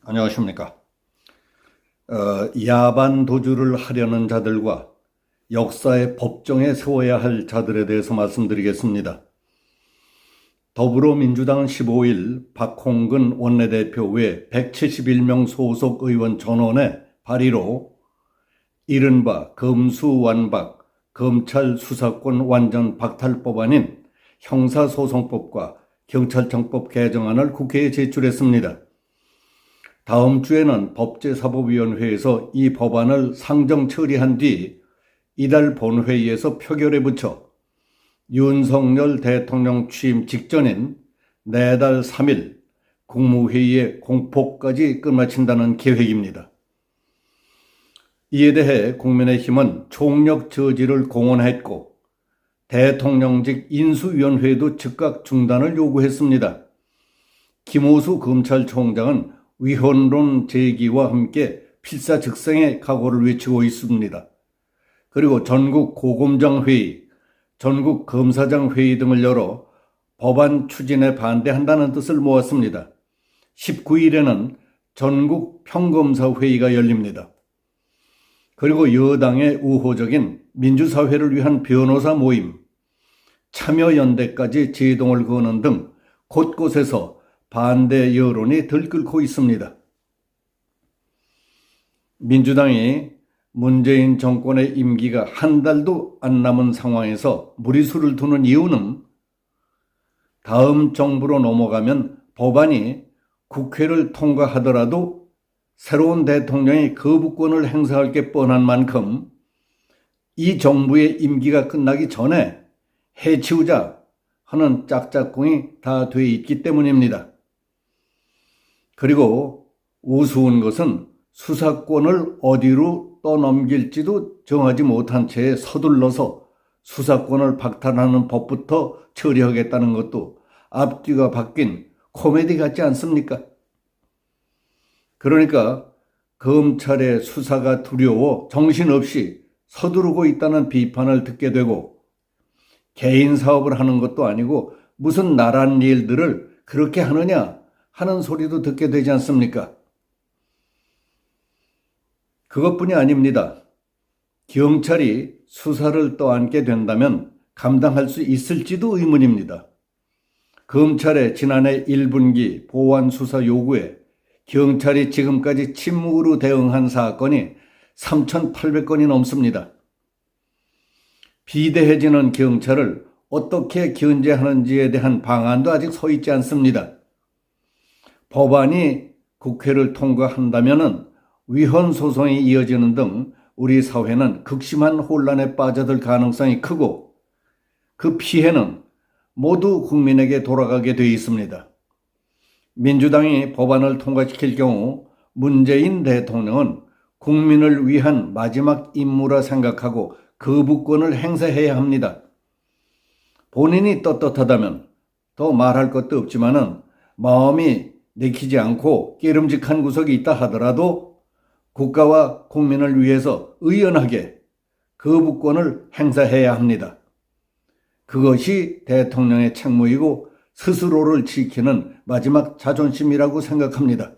안녕하십니까. 야반 도주를 하려는 자들과 역사의 법정에 세워야 할 자들에 대해서 말씀드리겠습니다. 더불어민주당은 15일 박홍근 원내대표 외 171명 소속 의원 전원의 발의로 이른바 검수완박 검찰 수사권 완전 박탈 법안인 형사소송법과 경찰청법 개정안을 국회에 제출했습니다. 다음 주에는 법제사법위원회에서 이 법안을 상정 처리한 뒤 이달 본회의에서 표결에 붙여 윤석열 대통령 취임 직전인 내달 3일 국무회의의 공포까지 끝마친다는 계획입니다. 이에 대해 국민의힘은 총력 저지를 공언했고 대통령직 인수위원회도 즉각 중단을 요구했습니다. 김호수 검찰총장은 위헌론 제기와 함께 필사즉생의 각오를 외치고 있습니다. 그리고 전국 고검장 회의, 전국 검사장 회의 등을 열어 법안 추진에 반대한다는 뜻을 모았습니다. 19일에는 전국 평검사 회의가 열립니다. 그리고 여당의 우호적인 민주사회를 위한 변호사 모임, 참여연대까지 제동을 거는 등 곳곳에서 반대 여론이 들끓고 있습니다. 민주당이 문재인 정권의 임기가 한 달도 안 남은 상황에서 무리수를 두는 이유는 다음 정부로 넘어가면 법안이 국회를 통과하더라도 새로운 대통령이 거부권을 행사할 게 뻔한 만큼 이 정부의 임기가 끝나기 전에 해치우자 하는 짝짝꿍이 다 돼 있기 때문입니다. 그리고 우스운 것은 수사권을 어디로 떠넘길지도 정하지 못한 채 서둘러서 수사권을 박탈하는 법부터 처리하겠다는 것도 앞뒤가 바뀐 코미디 같지 않습니까? 그러니까 검찰의 수사가 두려워 정신없이 서두르고 있다는 비판을 듣게 되고 개인 사업을 하는 것도 아니고 무슨 나란 일들을 그렇게 하느냐 하는 소리도 듣게 되지 않습니까? 그것뿐이 아닙니다. 경찰이 수사를 떠안게 된다면 감당할 수 있을지도 의문입니다. 검찰의 지난해 1분기 보완 수사 요구에 경찰이 지금까지 침묵으로 대응한 사건이 3,800건이 넘습니다. 비대해지는 경찰을 어떻게 견제하는지에 대한 방안도 아직 서 있지 않습니다. 법안이 국회를 통과한다면 위헌 소송이 이어지는 등 우리 사회는 극심한 혼란에 빠져들 가능성이 크고 그 피해는 모두 국민에게 돌아가게 되어 있습니다. 민주당이 법안을 통과시킬 경우 문재인 대통령은 국민을 위한 마지막 임무라 생각하고 거부권을 행사해야 합니다. 본인이 떳떳하다면 더 말할 것도 없지만은 마음이 내키지 않고 깨름직한 구석이 있다 하더라도 국가와 국민을 위해서 의연하게 거부권을 행사해야 합니다. 그것이 대통령의 책무이고 스스로를 지키는 마지막 자존심이라고 생각합니다.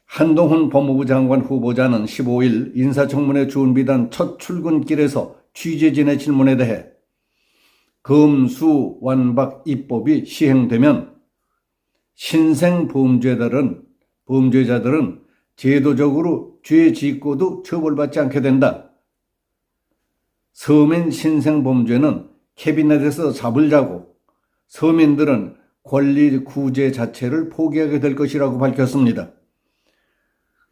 한동훈 법무부 장관 후보자는 15일 인사청문회 준비단 첫 출근길에서 취재진의 질문에 대해 검수완박 입법이 시행되면 신생 범죄자들은 제도적으로 죄 짓고도 처벌받지 않게 된다. 서민 신생 범죄는 캐비넷에서 잡을 자고 서민들은 권리 구제 자체를 포기하게 될 것이라고 밝혔습니다.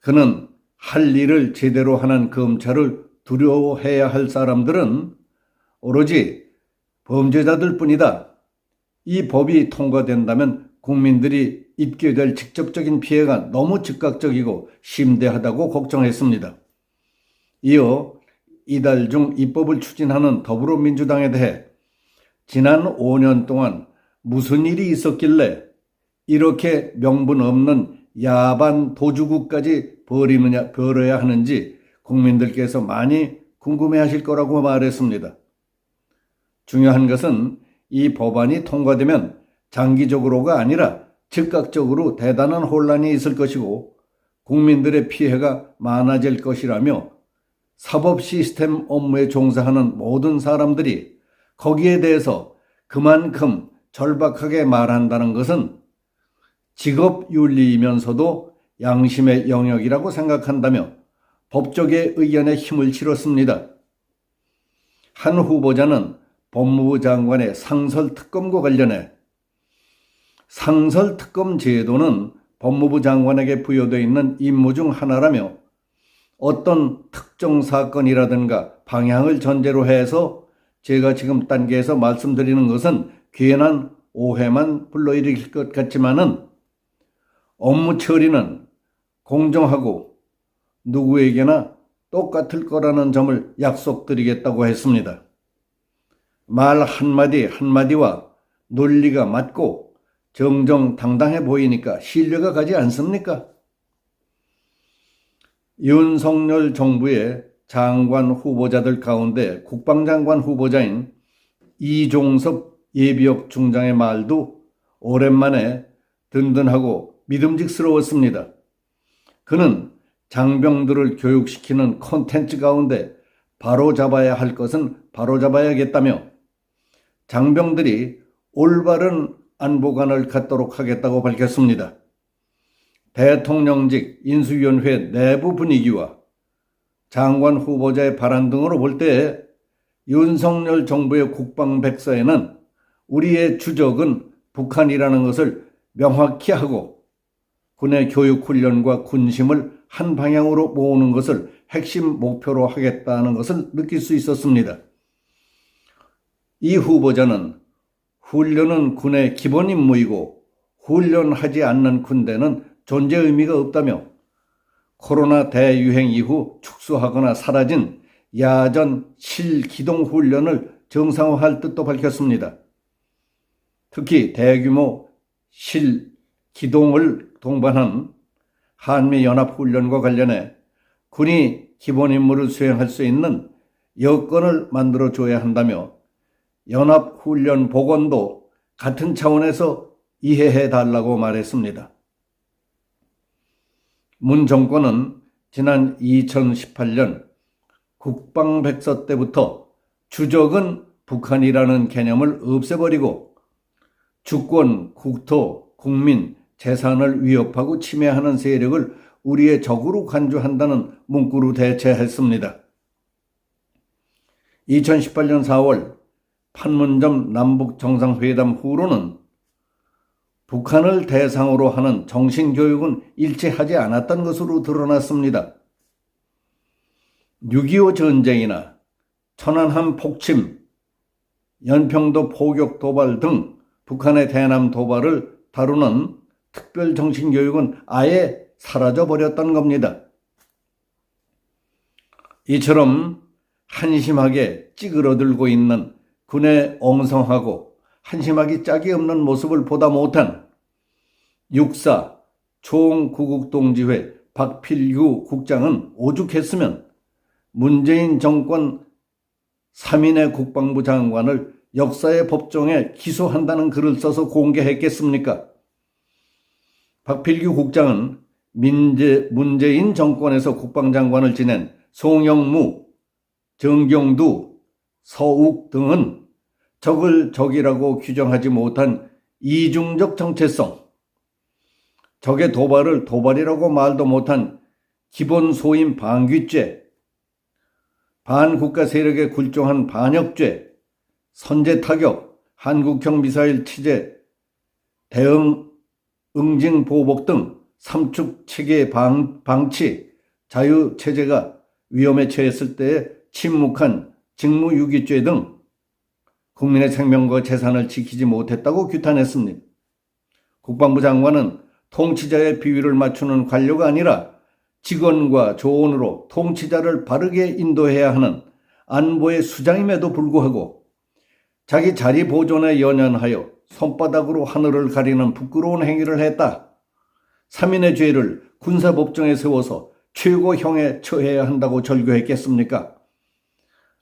그는 할 일을 제대로 하는 검찰을 두려워해야 할 사람들은 오로지 범죄자들 뿐이다. 이 법이 통과된다면 국민들이 입게 될 직접적인 피해가 너무 즉각적이고 심대하다고 걱정했습니다. 이어 이달 중 입법을 추진하는 더불어민주당에 대해 지난 5년 동안 무슨 일이 있었길래 이렇게 명분 없는 야반 도주국까지 벌여야 하는지 국민들께서 많이 궁금해하실 거라고 말했습니다. 중요한 것은 이 법안이 통과되면 장기적으로가 아니라 즉각적으로 대단한 혼란이 있을 것이고 국민들의 피해가 많아질 것이라며 사법 시스템 업무에 종사하는 모든 사람들이 거기에 대해서 그만큼 절박하게 말한다는 것은 직업윤리이면서도 양심의 영역이라고 생각한다며 법조계 의견에 힘을 실었습니다. 한 후보자는 법무부 장관의 상설특검과 관련해 상설특검 제도는 법무부 장관에게 부여되어 있는 임무 중 하나라며 어떤 특정 사건이라든가 방향을 전제로 해서 제가 지금 단계에서 말씀드리는 것은 괜한 오해만 불러일으킬 것 같지만은 업무 처리는 공정하고 누구에게나 똑같을 거라는 점을 약속드리겠다고 했습니다. 말 한마디 한마디와 논리가 맞고 정정당당해 보이니까 신뢰가 가지 않습니까? 윤석열 정부의 장관 후보자들 가운데 국방장관 후보자인 이종섭 예비역 중장의 말도 오랜만에 든든하고 믿음직스러웠습니다. 그는 장병들을 교육시키는 콘텐츠 가운데 바로잡아야 할 것은 바로잡아야겠다며 장병들이 올바른 안보관을 갖도록 하겠다고 밝혔습니다. 대통령직 인수위원회 내부 분위기와 장관 후보자의 발언 등으로 볼 때 윤석열 정부의 국방백서에는 우리의 주적은 북한이라는 것을 명확히 하고 군의 교육훈련과 군심을 한 방향으로 모으는 것을 핵심 목표로 하겠다는 것을 느낄 수 있었습니다. 이 후보자는 훈련은 군의 기본 임무이고 훈련하지 않는 군대는 존재 의미가 없다며 코로나 대유행 이후 축소하거나 사라진 야전 실기동 훈련을 정상화할 뜻도 밝혔습니다. 특히 대규모 실기동을 동반한 한미연합훈련과 관련해 군이 기본 임무를 수행할 수 있는 여건을 만들어줘야 한다며 연합훈련 복원도 같은 차원에서 이해해달라고 말했습니다. 문 정권은 지난 2018년 국방백서 때부터 주적은 북한이라는 개념을 없애버리고 주권, 국토, 국민, 재산을 위협하고 침해하는 세력을 우리의 적으로 간주한다는 문구로 대체했습니다. 2018년 4월 판문점 남북정상회담 후로는 북한을 대상으로 하는 정신교육은 일체하지 않았던 것으로 드러났습니다. 6.25 전쟁이나 천안함 폭침, 연평도 포격 도발 등 북한의 대남 도발을 다루는 특별 정신교육은 아예 사라져버렸던 겁니다. 이처럼 한심하게 찌그러들고 있는 군의 엉성하고 한심하기 짝이 없는 모습을 보다 못한 육사 총구국동지회 박필규 국장은 오죽했으면 문재인 정권 3인의 국방부 장관을 역사의 법정에 기소한다는 글을 써서 공개했겠습니까? 박필규 국장은 문재인 정권에서 국방장관을 지낸 송영무, 정경두, 서욱 등은 적을 적이라고 규정하지 못한 이중적 정체성, 적의 도발을 도발이라고 말도 못한 기본 소임 반귀죄, 반국가 세력에 굴종한 반역죄, 선제 타격, 한국형 미사일 취재, 대응 응징 보복 등 삼축 체계 방치, 자유체제가 위험에 처했을 때에 침묵한 직무유기죄 등 국민의 생명과 재산을 지키지 못했다고 규탄했습니다. 국방부 장관은 통치자의 비위를 맞추는 관료가 아니라 직원과 조언으로 통치자를 바르게 인도해야 하는 안보의 수장임에도 불구하고 자기 자리 보존에 연연하여 손바닥으로 하늘을 가리는 부끄러운 행위를 했다. 3인의 죄를 군사법정에 세워서 최고형에 처해야 한다고 절규했겠습니까?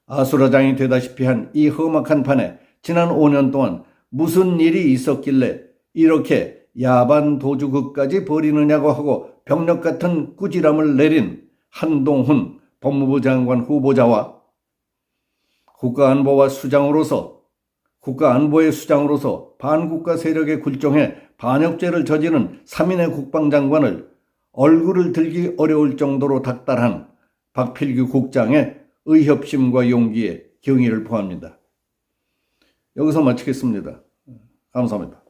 아수라장이 되다시피 한 이 험악한 판에 지난 5년 동안 무슨 일이 있었길래 이렇게 야반 도주극까지 벌이느냐고 하고 병력 같은 꾸지람을 내린 한동훈 법무부 장관 후보자와 국가안보의 수장으로서 반국가 세력에 굴종해 반역죄를 저지른 3인의 국방장관을 얼굴을 들기 어려울 정도로 닥달한 박필규 국장의 의협심과 용기에 경의를 표합니다. 여기서 마치겠습니다. 감사합니다.